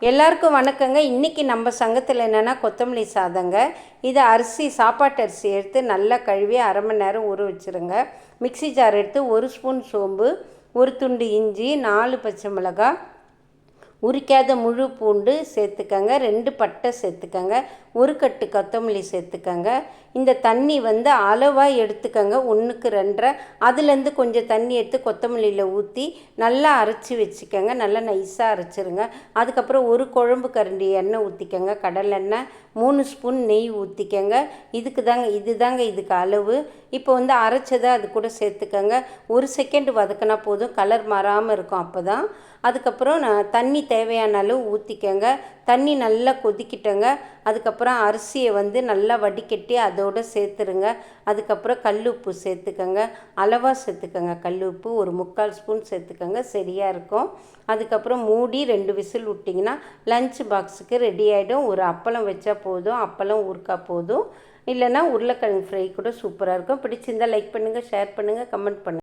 எல்லாருக்கும் வணக்கங்க. இன்றைக்கி நம்ம சங்கத்தில் என்னென்னா கொத்தமல்லி சாதங்க. இது அரிசி, சாப்பாட்டு அரிசி எடுத்து நல்லா கழுவி அரை மணி நேரம் ஊற வச்சுருங்க. மிக்சி ஜார் எடுத்து 1 ஸ்பூன் சோம்பு, 1 துண்டு இஞ்சி, 4 பச்சை மிளகாய், உரிக்காத முழு பூண்டு சேர்த்துக்கங்க, 2 பட்டை சேர்த்துக்கங்க, 1 கட்டு கொத்தமல்லி சேர்த்துக்கங்க. இந்த தண்ணி அளவாக எடுத்துக்கங்க, 1க்கு 2.5. அதுலேருந்து கொஞ்சம் தண்ணி எடுத்து கொத்தமல்லியில் ஊற்றி நல்லா அரைச்சி வச்சுக்கோங்க. நல்லா நைஸாக அரைச்சிருங்க. அதுக்கப்புறம் 1 குழம்பு கரண்டி எண்ணெய் ஊற்றிக்கங்க, கடலெண்ணெய், 3 ஸ்பூன் நெய் ஊற்றிக்கங்க. இதுக்கு அளவு. இப்போ அரைச்சதை அது கூட சேர்த்துக்கங்க. 1 செகண்ட் வதக்கினா போதும், கலர் மாறாமல் இருக்கும். அப்போ தான் அதுக்கப்புறம் தண்ணி தேவையான அளவு ஊற்றிக்கங்க. தண்ணி நல்லா கொதிக்கிட்டங்க. அதுக்கப்புறம் அரிசியை நல்லா வடிகட்டி அதோடு சேர்த்துருங்க. அதுக்கப்புறம் கல் உப்பு சேர்த்துக்கங்க, அளவாக சேர்த்துக்கங்க. கல் உப்பு 1/4 ஸ்பூன் சேர்த்துக்கங்க, சரியாக இருக்கும். அதுக்கப்புறம் மூடி 2 விசில் விட்டிங்கன்னா லஞ்ச் பாக்ஸுக்கு ரெடி ஆகிடும். ஒரு அப்பளம் வச்சா போதும், அப்பளம் ஊறுக்காய் போதும். இல்லைன்னா உருளைக்கிழங்கு ஃப்ரை கூட சூப்பராக இருக்கும். பிடிச்சிருந்தால் லைக் பண்ணுங்கள், ஷேர் பண்ணுங்கள், கமெண்ட் பண்ணுங்கள்.